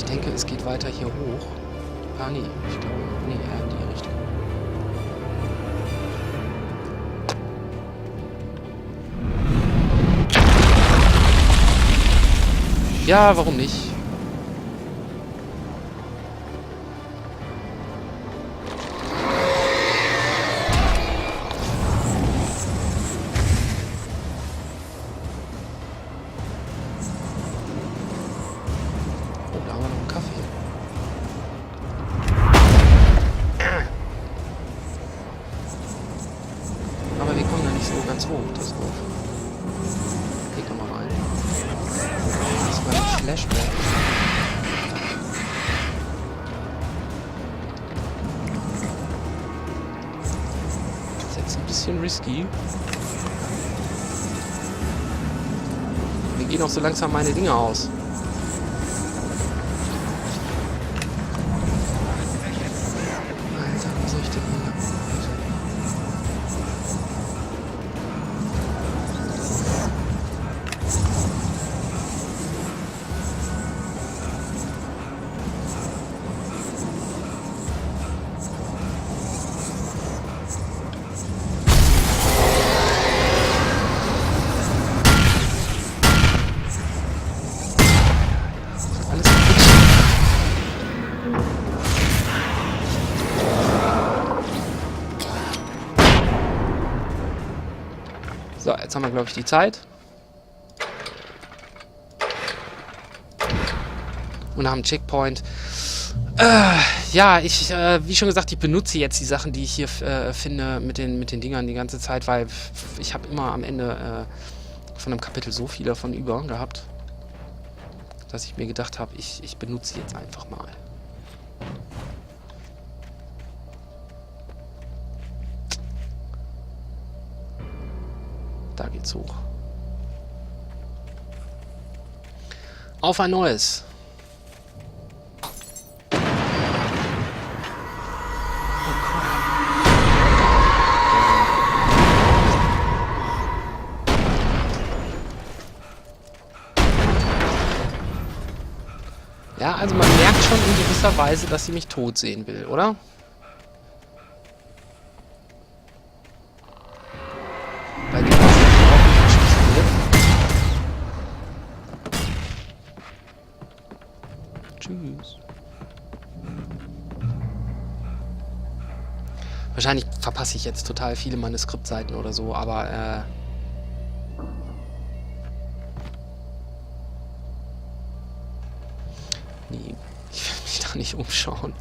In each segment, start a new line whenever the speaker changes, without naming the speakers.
Ich denke, es geht weiter hier hoch. Ah, nee. Ich glaube, nee, eher in die Richtung. Ja, warum nicht? Oh, da haben wir noch einen Kaffee. Aber wir kommen da nicht so ganz hoch, das ist doof. Geht doch mal rein. Das war ein Flashback. Das ist jetzt ein bisschen risky. Mir gehen auch so langsam meine Dinge aus. Alter, wie soll ich denn hier? Alles kaputt. So, jetzt haben wir, glaube ich, die Zeit. Und haben einen Checkpoint. Ja, wie schon gesagt, ich benutze jetzt die Sachen, die ich hier finde mit den Dingern die ganze Zeit, weil ich habe immer am Ende von einem Kapitel so viel davon über gehabt, dass ich mir gedacht habe, ich benutze jetzt einfach mal. Da geht's hoch. Auf ein neues. Ja, also man merkt schon in gewisser Weise, dass sie mich tot sehen will, oder? Bei dem, was überhaupt nicht geschossen wird. Tschüss. Wahrscheinlich verpasse ich jetzt total viele Manuskriptseiten oder so, aber nee, ich will mich da nicht umschauen.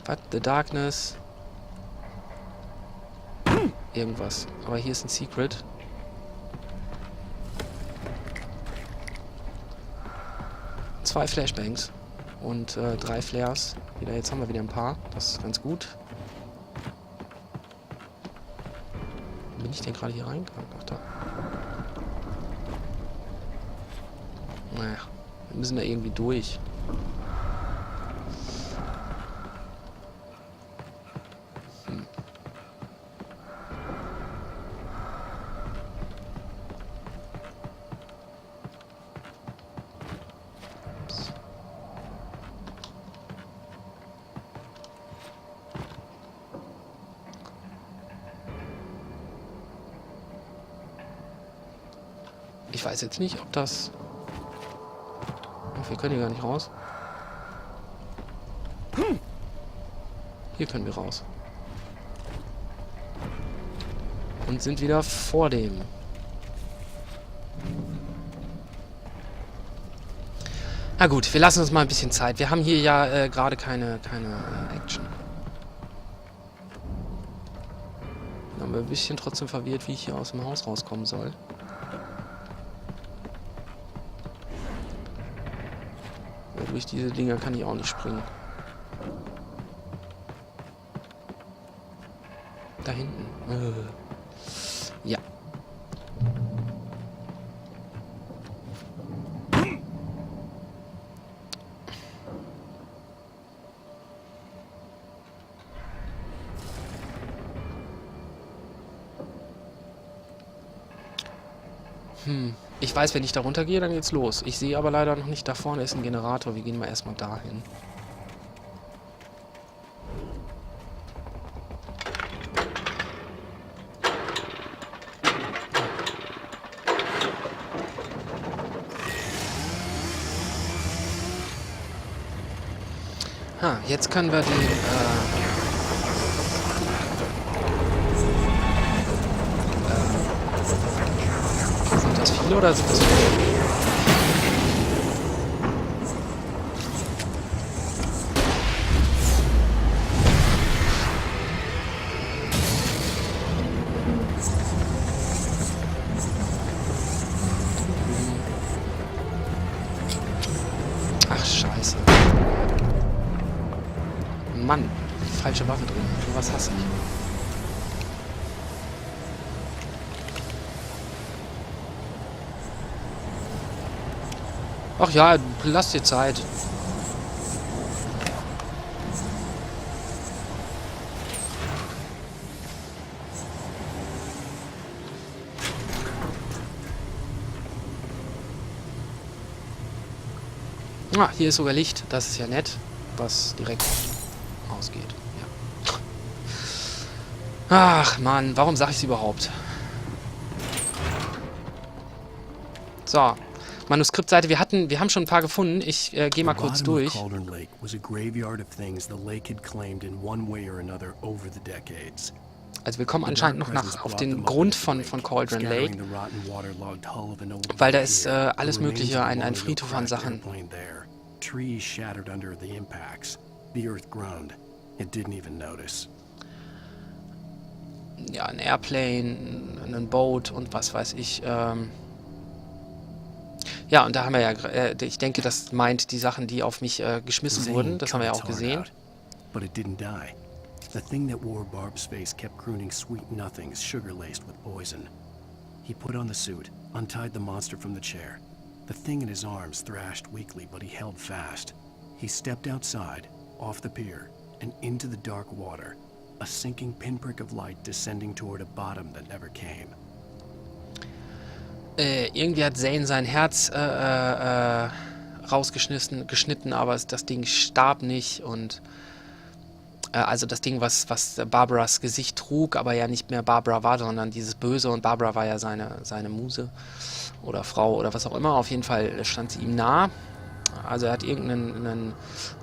What? The Darkness. Irgendwas. Aber hier ist ein Secret. Zwei Flashbangs. Und 3 Flares. Jetzt haben wir wieder ein paar. Das ist ganz gut. Wo bin ich denn gerade hier reingegangen? Ach da. Naja. Wir müssen da irgendwie durch. Ich weiß jetzt nicht, ob das... Ach, wir können hier gar nicht raus. Hier können wir raus. Und sind wieder vor dem. Na gut, wir lassen uns mal ein bisschen Zeit. Wir haben hier ja gerade keine Action. Dann bin ein bisschen trotzdem verwirrt, wie ich hier aus dem Haus rauskommen soll. Weil durch diese Dinger kann ich auch nicht springen. Da hinten. Ja. Ich weiß, wenn ich da runtergehe, dann geht's los. Ich sehe aber leider noch nicht, da vorne ist ein Generator. Wir gehen mal erstmal dahin. Jetzt können wir den, sind das viele oder sind das viele? Ach, scheiße. Mann, falsche Waffe drin. Du was hasse ich. Ach ja, lass dir Zeit. Ah, hier ist sogar Licht. Das ist ja nett, was direkt ausgeht. Ja. Ach Mann, warum sage ich es überhaupt? So, Manuskriptseite. Wir haben schon ein paar gefunden. Ich gehe mal kurz durch. Also wir kommen anscheinend noch auf den Grund von Cauldron Lake, weil da ist alles Mögliche, ein Friedhof an Sachen. Ja, ein Airplane, ein Boot und was weiß ich. Ja, und da haben wir ja, ich denke, das meint die Sachen, die auf mich geschmissen wurden. Das haben wir ja auch gesehen.
The thing that wore Barb's face kept crooning sweet nothings sugar-laced with poison. He put on the suit, untied the monster from the chair. The thing in his arms thrashed weakly, but he held fast. He stepped outside, off the pier, and into the dark water, a sinking pinprick of light descending toward a bottom that never came.
Irgendwie hat Zane sein Herz geschnitten, aber das Ding starb nicht und also das Ding, was Barbaras Gesicht trug, aber ja nicht mehr Barbara war, sondern dieses Böse, und Barbara war ja seine Muse oder Frau oder was auch immer. Auf jeden Fall stand sie ihm nah. Also er hat irgendeinen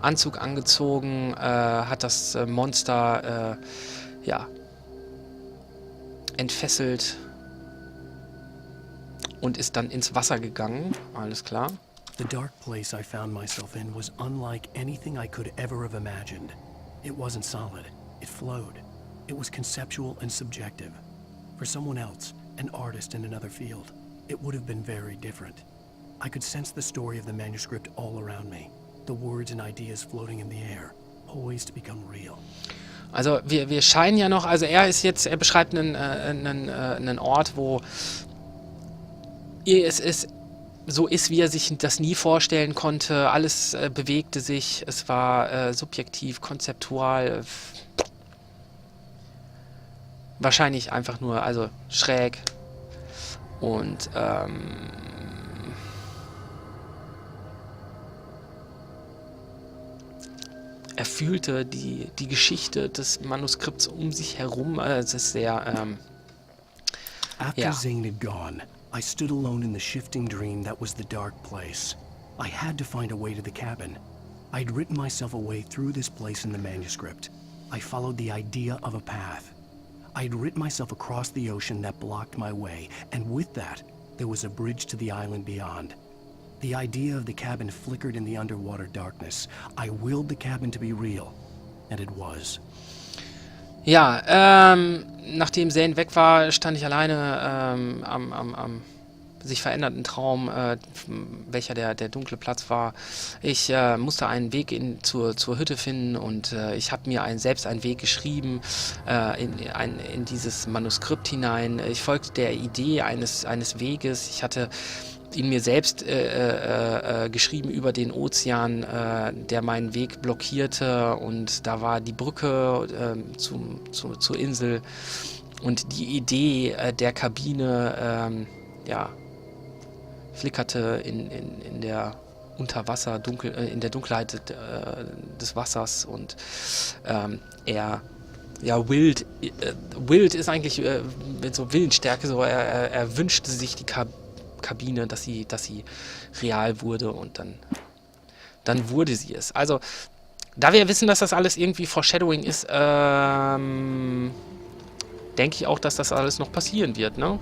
Anzug angezogen, hat das Monster ja, entfesselt und ist dann ins Wasser gegangen. Alles klar.
The dark place I found myself in was unlike anything I could ever have imagined. It wasn't solid. It flowed. It was conceptual and subjective. For someone else, an artist in another field, it would have been very different. I could sense the story of the manuscript all around me. The words and ideas floating in the air, poised to become real.
Also wir scheinen ja noch, also er beschreibt einen Ort, wo es so ist, wie er sich das nie vorstellen konnte. Alles bewegte sich. Es war subjektiv, konzeptual. Wahrscheinlich einfach nur, also schräg. Und er fühlte die Geschichte des Manuskripts um sich herum. Es ist sehr,
After Zane had gone, I stood alone in the shifting dream that was the dark place. I had to find a way to the cabin. I'd written myself a way through this place in the manuscript. I followed the idea of a path. I'd written myself across the ocean that blocked my way, and with that, there was a bridge to the island beyond. The idea of the cabin flickered in the underwater darkness. I willed the cabin to be real, and it was.
Ja, nachdem Zane weg war, stand ich alleine am sich veränderten Traum, welcher der dunkle Platz war. Ich musste einen Weg zur Hütte finden, und ich habe mir selbst einen Weg geschrieben in dieses Manuskript hinein. Ich folgte der Idee eines Weges. Ich hatte ihn mir selbst geschrieben über den Ozean, der meinen Weg blockierte, und da war die Brücke zur Insel, und die Idee der Kabine, ja, flickerte in der in der Dunkelheit des Wassers und Wild ist eigentlich mit so Willensstärke, so er wünschte sich die Kabine, dass sie real wurde und dann wurde sie es. Also, da wir wissen, dass das alles irgendwie Foreshadowing ist, denke ich auch, dass das alles noch passieren wird, ne?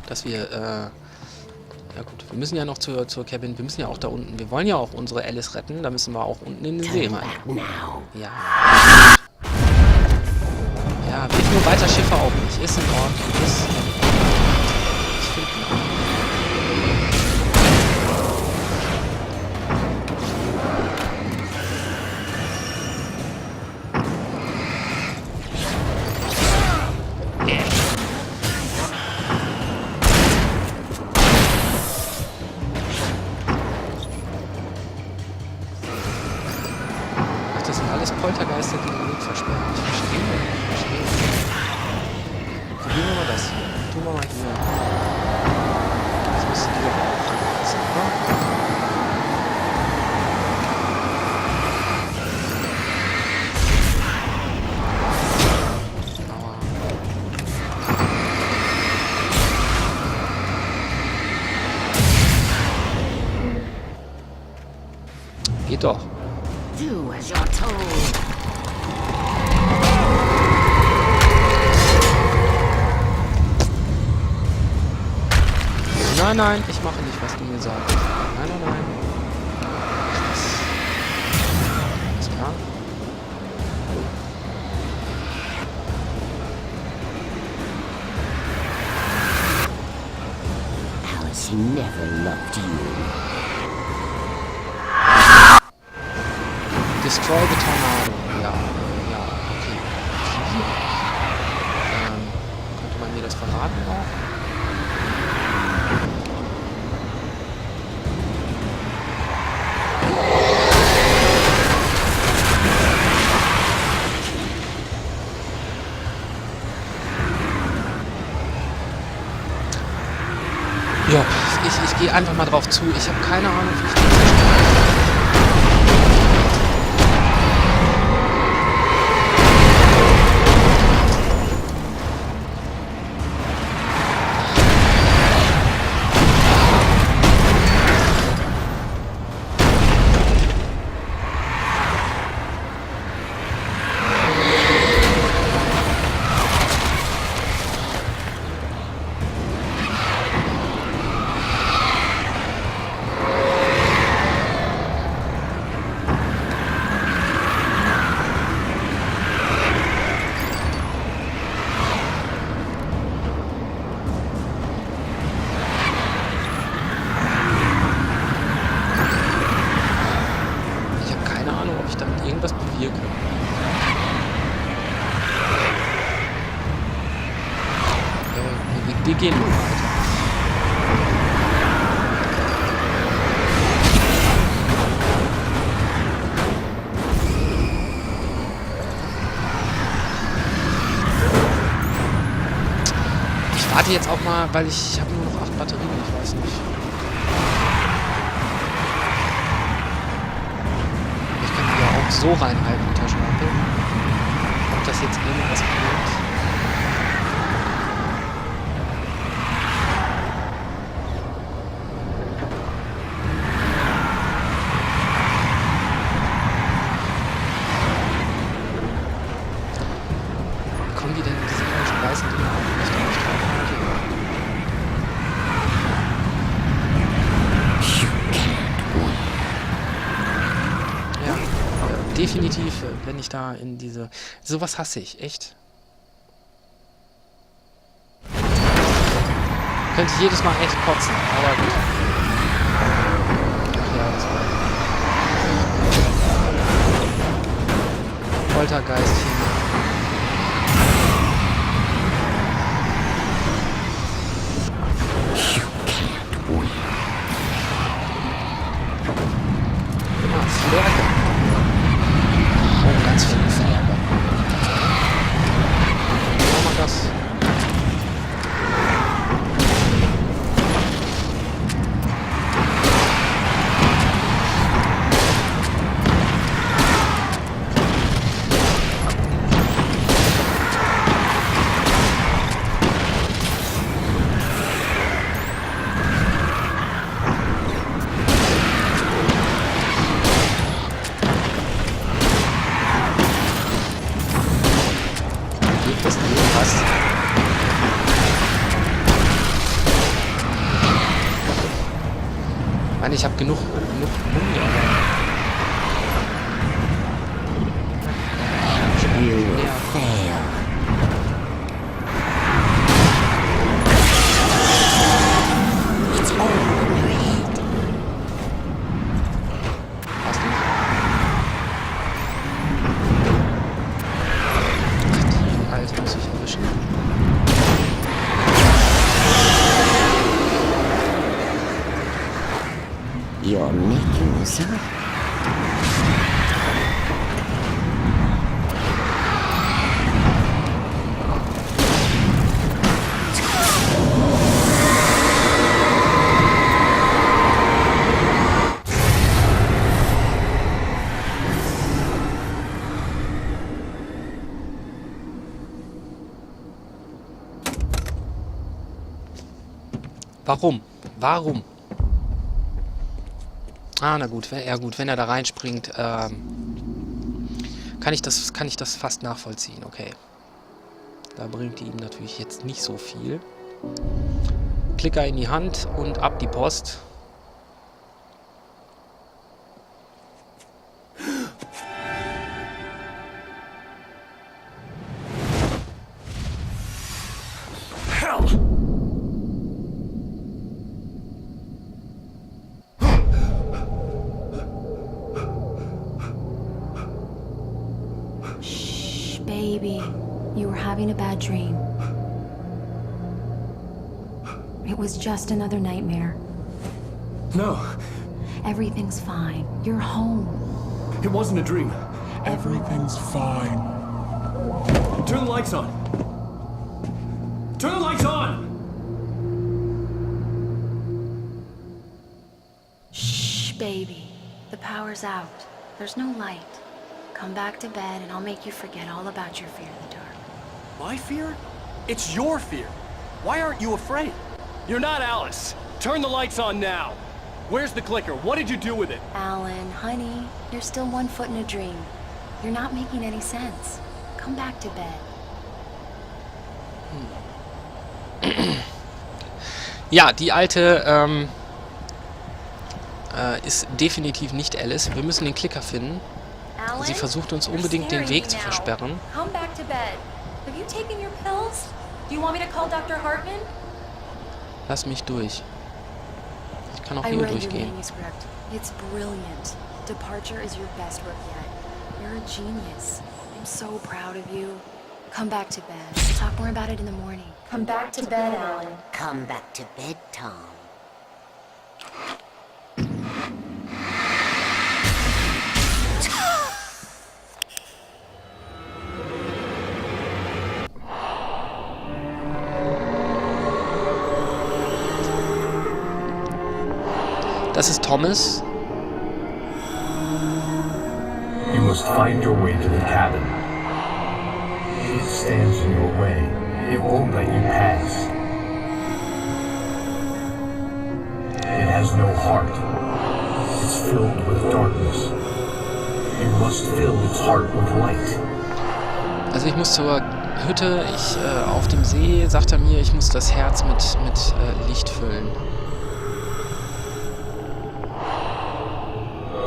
Dass wir, ja gut, wir müssen ja noch zur Cabin, wir müssen ja auch da unten, wir wollen ja auch unsere Alice retten, da müssen wir auch unten in den See rein. Ja. Ja, bitte nur weiter Schiffe auch nicht, ist in Ordnung, ist in Ordnung. Ich finde Poltergeister, die den Weg versperren. Ich verstehe. Probieren wir mal das hier. Tun wir mal hier. Das müssen die doch auch anpassen, oder? Aua. Geht doch.
Do as you're told.
Nein, ich mache nicht, was du mir sagst. Nein. Alles klar.
Alice never loved you.
Destroy the Tornado. Ja, okay. Könnte man mir das verraten auch? Ja, ich gehe einfach mal drauf zu. Ich habe keine Ahnung, wie ich das verstehe. Wir gehen mal weiter. Ich warte jetzt auch mal, weil ich habe nur noch 8 Batterien, ich weiß nicht. Ich kann die ja auch so reinhalten, die Taschenlampe. Ob das jetzt irgendwas bringt. Definitiv, wenn ich da in diese... Sowas hasse ich, echt. Könnte ich jedes Mal echt kotzen, aber gut. Ach ja, das war... Poltergeist hier. Flärge. Oh, ganz viel Flärge. Machen wir das. Ich habe genug Muni,
You will fail. It's all in your head.
Passt nicht. Ach, die Alte muss ich erwischen.
You're making this up.
Warum? Warum? Ah, na gut, wenn er da reinspringt, kann ich das fast nachvollziehen, okay. Da bringt die ihm natürlich jetzt nicht so viel. Klicker in die Hand und ab die Post.
Baby, you were having a bad dream. It was just another nightmare.
No,
Everything's fine. You're home.
it wasn't a dream.
Everything's fine.
Turn the lights on. Turn the lights on!
Shh, baby. The power's out. There's no light. Come back to bed and I'll make you forget all about your fear of the dark.
My fear? It's your fear. Why aren't you afraid?
You're not Alice. Turn the lights on now. Where's the clicker? What did you do with it?
Alan, honey, you're still 1 foot in a dream. You're not making any sense. Come back to bed.
Ja, die Alte ist definitiv nicht Alice. Wir müssen den Klicker finden.
Alan,
Sie versucht uns
you're
unbedingt den
scaring
Weg
me
zu
now.
versperren.
Come back to bed. Have you taken your pills? Do you want me to call Dr. Hartman?
Lass mich durch. Ich kann auch
I
hier
read your
durchgehen.
manuscript. It's brilliant. Departure is your best work yet. You're a genius. I'm so proud of you. Come back to bed. We'll talk more about it in the morning. Come back to bed, Alan.
Come back to bed, Tom.
Das ist Thomas.
You must find your way to the cabin. It stands in your way. It won't let you pass. It has no heart. It's filled with darkness. You must fill its heart with light.
Also ich muss zur Hütte, auf dem See, sagt er mir, ich muss das Herz mit Licht füllen.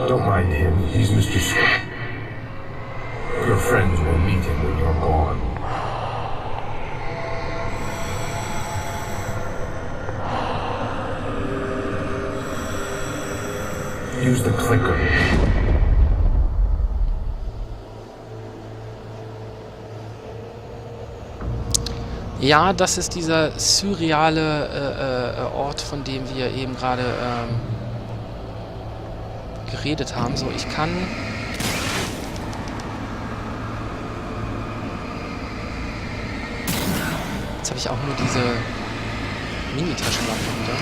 Don't mind him. He's Mr. Scott. Your friends will meet him when you're gone. Use the clicker.
Ja, das ist dieser surreale Ort, von dem wir eben gerade geredet haben. So, ich kann... Jetzt habe ich auch nur diese Mini-Taschenlampe wieder.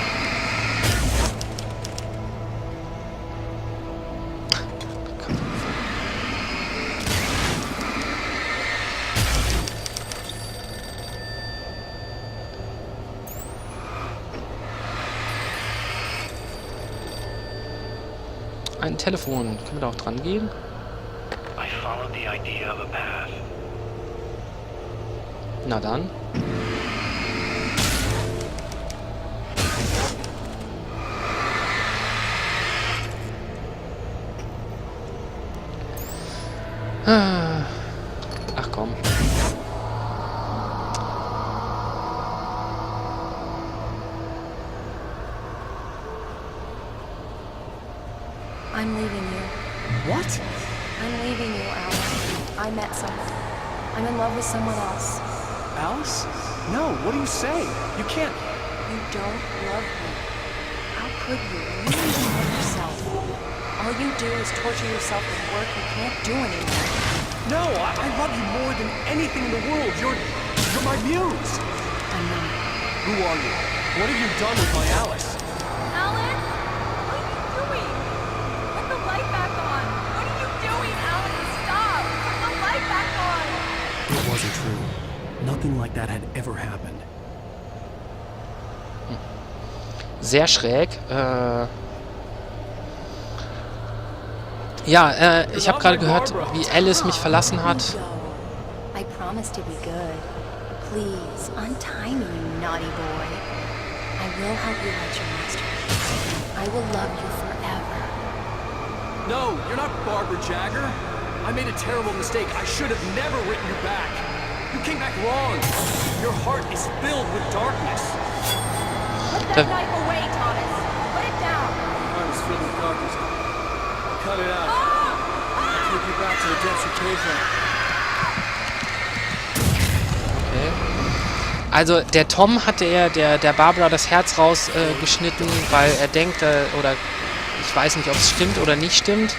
Ein Telefon. Können wir da auch dran gehen?
I followed the idea of a path.
Na dann. Ach komm.
I'm leaving you.
What?
I'm leaving you, Alice. I met someone. I'm in love with someone else.
Alice? No, what are you saying? You can't...
You don't love me. How could you? You don't even love yourself. All you do is torture yourself with work you can't do anymore.
No, I love you more than anything in the world. You're my muse.
I know.
Who are you? What have you done with my Alice?
Alan? What are you doing? Put the light back on! What are you doing, Alan? Stop! Put the light back on!
It wasn't true. Nothing like that had ever happened.
Sehr schräg. Ja, ich habe gerade gehört, wie Alice mich verlassen hat.
I promise to be good. Please, untie me, you naughty boy. I will help you like your master. I will love you forever.
No, you're not Barbara Jagger. I made a terrible mistake. I should have never written you back. You came back wrong. Your heart is filled with darkness.
Put that knife away, Thomas! Put it down!
Your heart is filled with darkness. Cut it out. I'll take you back to the depths of caveman.
Okay. Also der Tom hatte der Barbara das Herz rausgeschnitten, weil er denkt, oder ich weiß nicht, ob es stimmt oder nicht stimmt,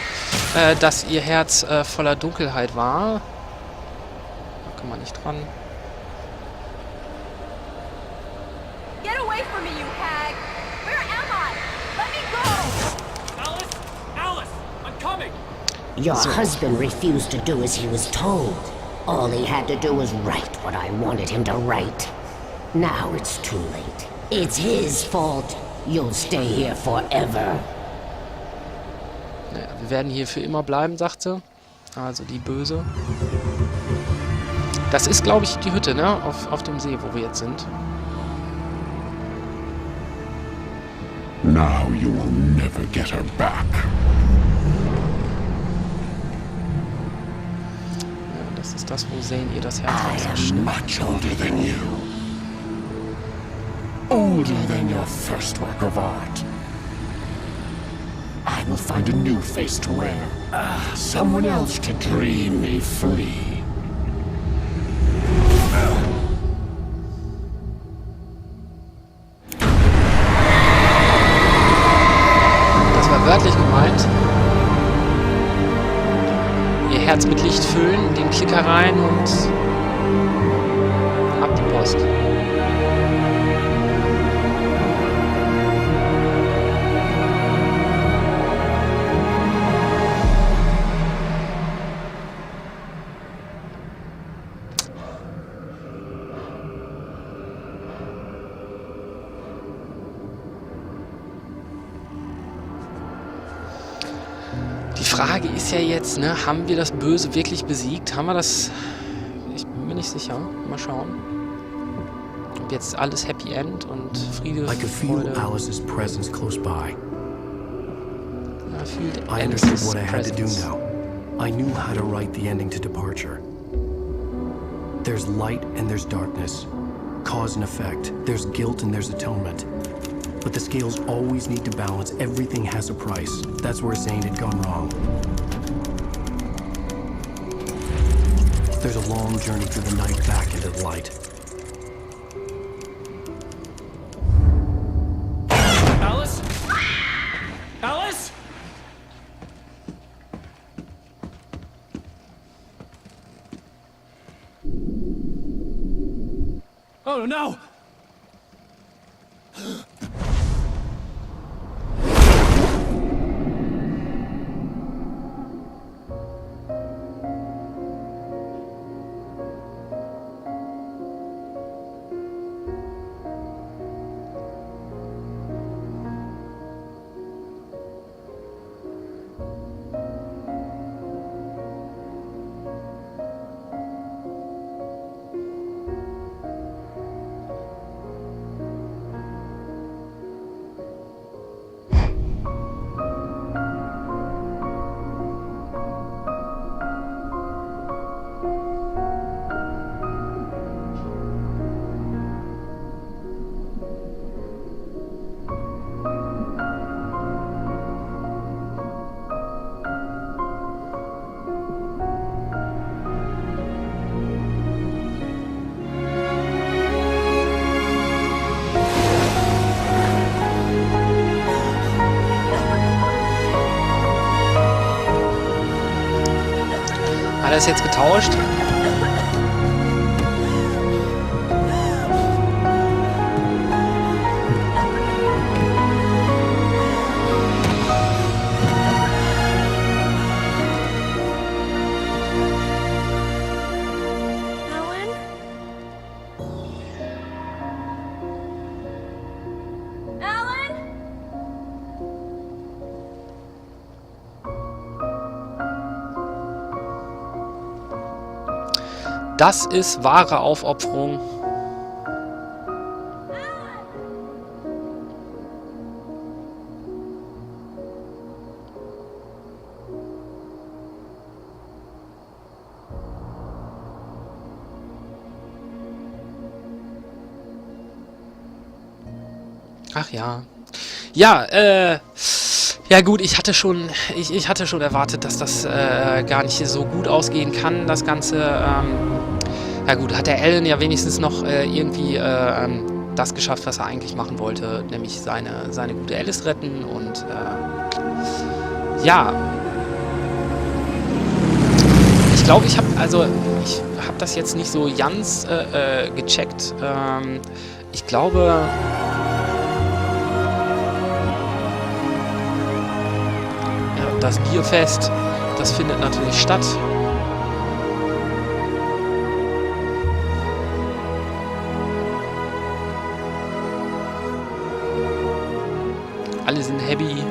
dass ihr Herz voller Dunkelheit war. Da kann man nicht dran.
Get away from me, you hag! Where am I? Let me go!
Alice! Alice! I'm coming!
Your husband refused to do as he was told. All he had to do was write what I wanted him to write. Now it's too late. It's his fault. You'll stay here forever.
Naja, wir werden hier für immer bleiben, sagt sie. Also die Böse. Das ist, glaube ich, die Hütte, ne? Auf dem See, wo wir jetzt sind.
Now you will never get her back.
Ja, das ist das, wo Zane ihr das Herz
I am
rausschneidet.
much older than you. Older than your first work of art. I will find a new face to wear. Someone else to dream me free.
Das war wörtlich gemeint. Ihr Herz mit Licht füllen, den Klicker rein und ab die Post. Die Frage ist ja jetzt, ne, haben wir das Böse wirklich besiegt? Haben wir das? Ich bin mir nicht sicher. Mal schauen. Ob jetzt alles Happy End und Friede,
I could feel
Freude.
Alice's presence close by.
Ja, fühlt
I understood
Alice's
what I had to do
presence.
now. I knew how to write the ending to Departure. There's light and there's darkness. Cause and effect. There's guilt and there's atonement. But the scales always need to balance. Everything has a price. That's where Zane had gone wrong. There's a long journey through the night back into the light.
Alice? Alice? Oh no!
Hat er es jetzt getauscht?
Alan? Alan?
Das ist wahre Aufopferung. Ach ja. Ja, ja gut, ich hatte schon erwartet, dass das gar nicht so gut ausgehen kann, das Ganze. Ja gut, hat der Alan ja wenigstens noch irgendwie das geschafft, was er eigentlich machen wollte, nämlich seine gute Alice retten und ja. Ich glaube, ich habe das jetzt nicht so ganz gecheckt. Ich glaube... Das Bierfest, das findet natürlich statt. Alle sind happy.